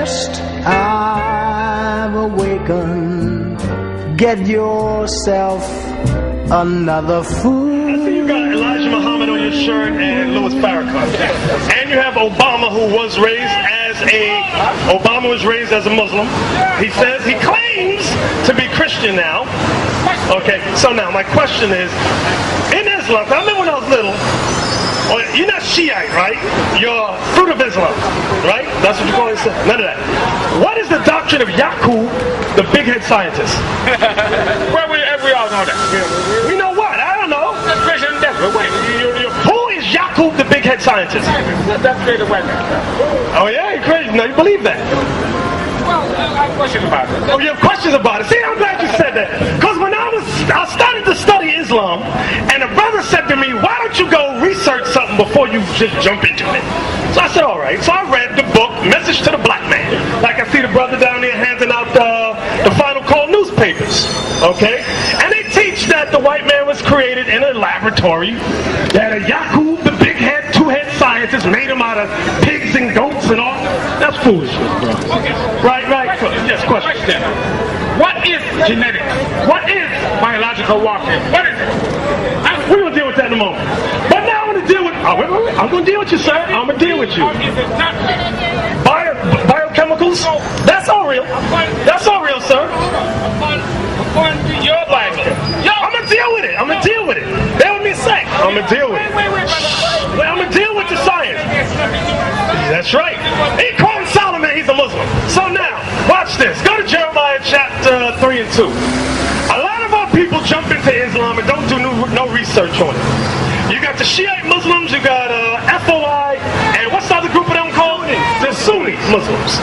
rest, I've awakened. Get yourself another food. I see you got Elijah Muhammad on your shirt and Louis Farrakhan. And you have Obama, who was raised as a Muslim. He says, he claims to be Christian now. Okay, so now my question is, in Islam, I remember when I was little, you're not Shiite, right? You're Fruit of Islam, right? That's what you call it? None of that. What is the doctrine of Yaqub, the big head scientist? Well, we all know that. We know what? I don't know. That's Christian devil. Who is Yaqub, the big head scientist? That's created white man. Oh yeah, you're crazy. No, you believe that? Well, I have questions about it. Oh, you have questions about it? See, I'm glad you said that. Because when I started to study Islam, and a brother said to me, why don't you go research something before you just jump into it? So I said, all right. So I read the book, Message to the Black Man. Like I see the brother down there handing out the Final Call newspapers. Okay? And they teach that the white man was created in a laboratory, that a Yaqub, the big head, two-head scientist, made him out of pigs and goats and all. That's foolishness, bro. Okay. Right. Yes, question. What is genetics? What is biological warfare? What is it? We're going to deal with that in a moment. But now I'm going to deal with... Oh, wait. I'm going to deal with you, sir. I'm going to deal with you. Is it not Biochemicals? That's all real. That's all real, sir. according to your Bible? I'm going to deal with it. I'm going to deal with it. Bear with me a sec. I'm going to deal with it. Wait, brother. I'm going to deal with the science. That's right. He called Solomon, he's a Muslim. So now, watch this. Go to Jeremiah chapter 3 and 2. A lot of our people jump into Islam and don't do no research on it. You got the Shiite Muslims, you got FOI, and what's the other group of them called? The Sunni Muslims.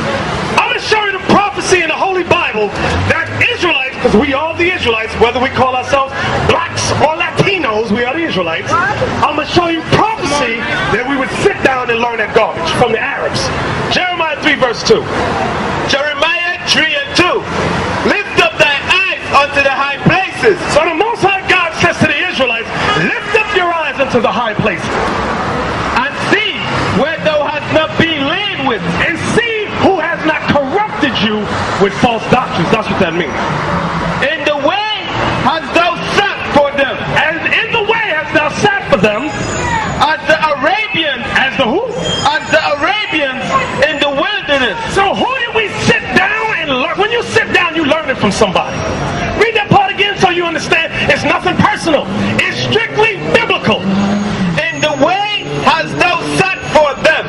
I'm going to show you the prophecy in the Holy Bible that Israelites, because we are the Israelites, whether we call ourselves blacks or Latinos, we are the Israelites. I'm going to show you prophecy that we would sit down and learn that garbage from the Arabs. Jeremiah 3 verse 2. Jeremiah 3 and 2. Lift up thy eyes unto the high places. So the Most High God says to the Israelites, lift up your eyes unto the high places. And see where thou hast not been laid with. And see who has not corrupted you with false doctrines. That's what that means. In the way hast thou sat for them. And in the way hast thou sat for them. As the Arabians. As the who? As the Arabians in the wilderness. So who did we sit down and learn? When you sit down, you learn it from somebody. Read that part again so you understand. It's nothing personal. It's strictly biblical. In the way hast thou sat for them.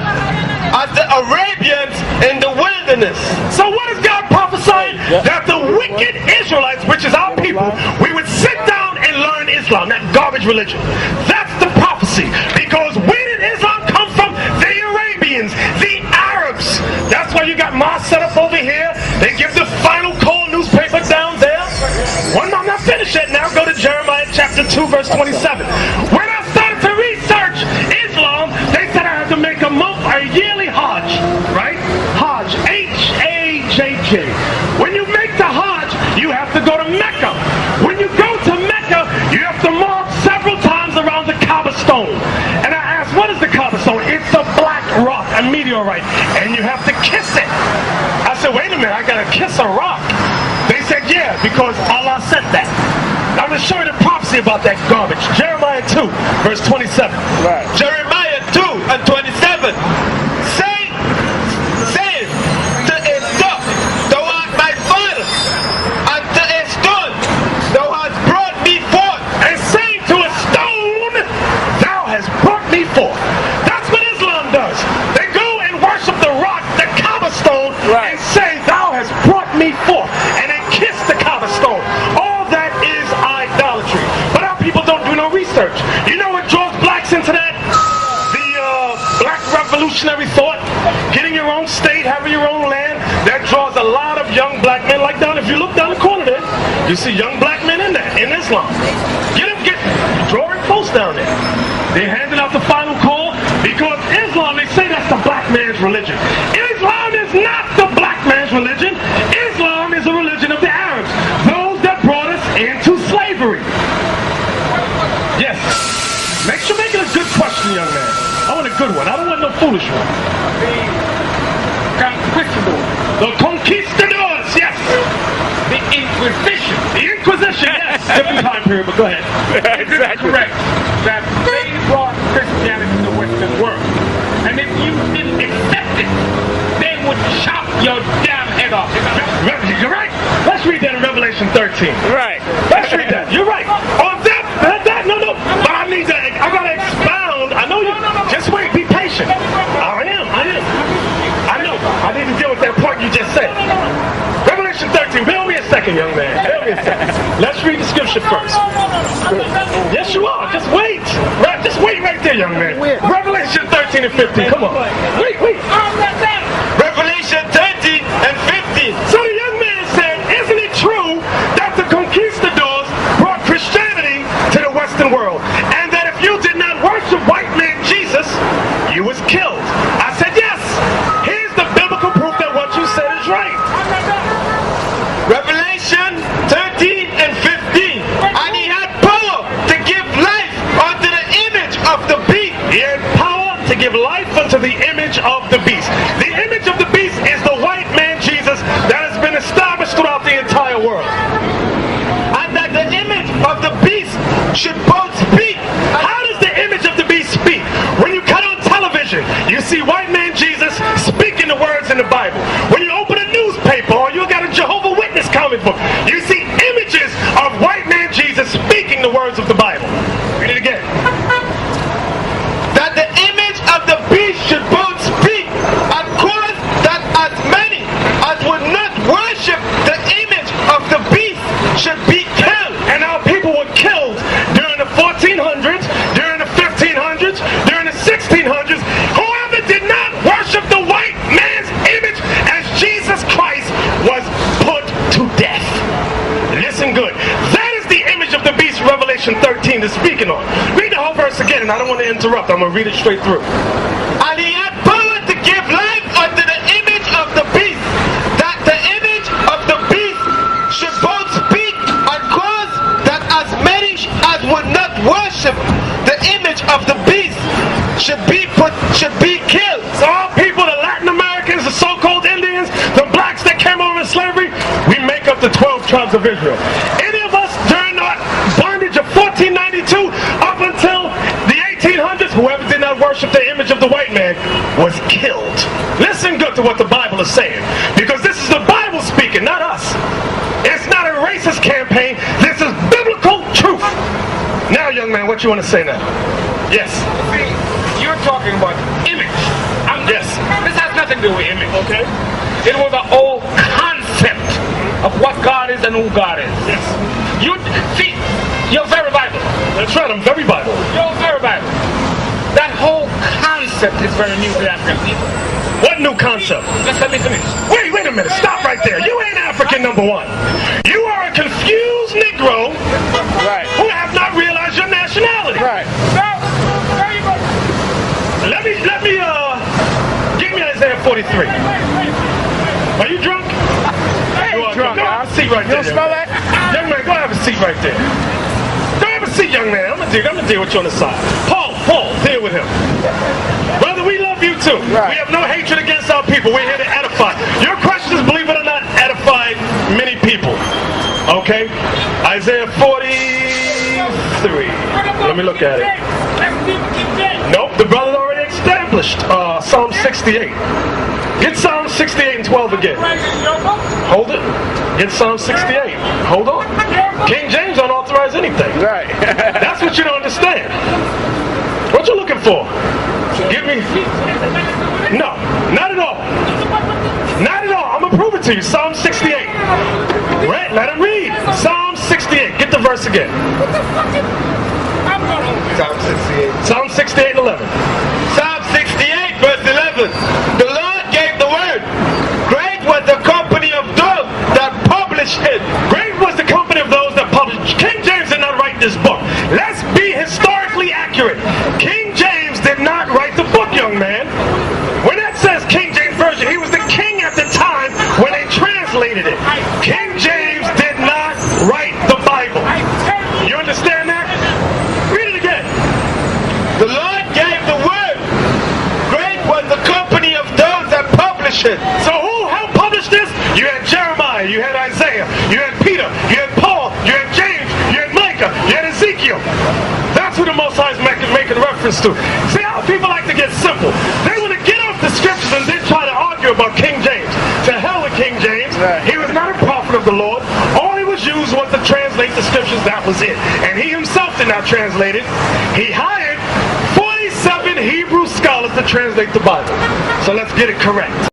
As the Arabians in the wilderness. So what is God prophesying? That the wicked Israelites, which is our people, we would sit down and learn Islam, that garbage religion. That's the prophecy. Because where did Islam come from? The Arabians, the Arabs. That's why you got mosques set up over here. They give the Final Call newspaper down there. I'm not finished yet now. Go to Jeremiah chapter 2 verse 27. When I started to research Islam, they said I had to make a yearly Hajj, right? Hajj, H-A-J-J. When you make the Hajj, you have to go to Mecca. When you go to Mecca, you have to march several times around the Kaaba stone. And I asked, what is the Kaaba stone? It's a black rock, a meteorite, and you have to kiss it. I said, wait a minute, I gotta kiss a rock. They said, yeah, because Allah said that. I'm going to show you the prophecy about that garbage. Jeremiah 2, verse 27. Right. Jeremiah 2 and 27. Say to a stone, thou art my father, and to a stone, thou hast brought me forth. And say to a stone, thou hast brought me forth. That's what Islam does. They go and worship the rock, the Kaaba stone, and say, thou hast brought me forth. And they kiss the Kaaba stone. All that is idolatry. But our people don't do no research. You know what draws blacks into that? The black revolutionary thought. Getting your own state, having your own land. That draws a lot of young black men. Like down, if you look down the corner there, you see young black men in there, in Islam. Drawing close down there. They're handing out the Final Call because Islam, they say that's the black man's religion. Islam is not the black man's religion. Islam is a religion of the Arabs. Those that brought us into slavery. Yes. Make sure you're making a good question, young man. I want a good one. I don't want no foolish one. The question board. Different time period, but go ahead. Is it correct that they brought Christianity to the Western world? And if you didn't accept it, they would chop your damn head off. You're right. Let's read that in Revelation 13. Right. Let's read that. You're right. On that, no. But I need to, I gotta expound. I know you, just wait, be patient. I am. I know. I need to deal with that point you just said. Revelation 13. Bear me a second, young man. Bear me a second. Let's read the scripture first. Yes, you are. Just wait. Right, just wait right there, young man. Revelation 13 and 15. Come on. Wait. Revelation 13 and 15. So the young man said, isn't it true that the conquistadors brought Christianity to the Western world? And that if you did not worship white man Jesus, you was killed. I said, yes. Here's the biblical proof that what you said is right. Revelation 13 and 15. And he had power to give life unto the image of the beast. He had power to give life unto the image of the beast. The image of the beast is the white man Jesus that has been established throughout the entire world. And that the image of the beast should both speak. How does the image of the beast speak? When you cut on television, you see white man Jesus speaking the words in the Bible. When you open a newspaper or you got a Jehovah's Witness comic book, you see images of white man Jesus speaking the words of the Bible. Read it again. That the image of the beast should both speak, and cause that as many as would not worship the image of the beast should be killed. And our people were killed during the 1400s, during the 1500s, during the 1600s. Whoever did not worship the white man's image as Jesus Christ was put to death. Listen good. That is the image of the beast Revelation 13 is speaking on. Read the whole verse again, and I don't want to interrupt. I'm going to read it straight through. And he had power to give life unto the image of the beast, that the image of the beast should both speak and cause that as many as would not worship the image of the beast should be killed. So our people, the Latin Americans, the so-called Indians, the blacks that came over in slavery, we make up the 12 tribes of Israel. Any of us during our bondage of 1492 up until the 1800s, whoever did not worship the image of the white man was killed. Listen good to what the Bible is saying, because this is the Bible speaking, not us. It's not a racist campaign. This is biblical truth. Now, young man, what you want to say now? Yes. See, you're talking about image. Yes. This has nothing to do with image. Okay. It was an old concept of what God is and who God is. Yes. You see, you're very Bible. That's right. I'm very Bible. You're very Bible. That whole concept is very new to the African people. What new concept? Just let me finish. Wait a minute. Stop right there. You ain't African, number one. You are a confused Negro who have not realized your nationality. Right. So, there you go. Let me, give me Isaiah 43. Are you drunk? I ain't drunk. Go have a seat right there. You don't smell that? Young man, go have a seat right there. Go have a seat, young man. I'm gonna deal with you on the side. Paul, deal with him. Brother, we love you too. Right. We have no hatred against our people. We're here to edify. Your questions, believe it or not, edified many people. Okay? Isaiah 43. Let me look at it. Nope, the brother already established Psalm 68. Get Psalm 68 and 12 again. Hold it. Get Psalm 68. Hold on. King James don't authorize anything. Right. That's what you don't understand. What you looking for? Give me. No, not at all. Not at all. I'm going to prove it to you. Psalm 68. Right, let him read. Psalm 68. Get the verse again. Psalm 68 and 11. Psalm 68 verse 11. The Lord gave the word. Great was the company of those that published it. Great was the company of those that published. King James did not write this book. Let's be historically accurate. King James did not write the book, young man. When that says King James Version, he was the king at the time when they translated it. King James did not write the Bible. You understand that? Read it again. The Lord gave the word. Great was the company of those that published it. So who helped publish this? You had Jeremiah, you had Isaiah, you had Peter, you had Paul, you had James, you had reference to. See how people like to get simple. They want to get off the scriptures and then try to argue about King James. To hell with King James. He was not a prophet of the Lord. All he was used was to translate the scriptures. That was it. And he himself did not translate it. He hired 47 Hebrew scholars to translate the Bible. So let's get it correct.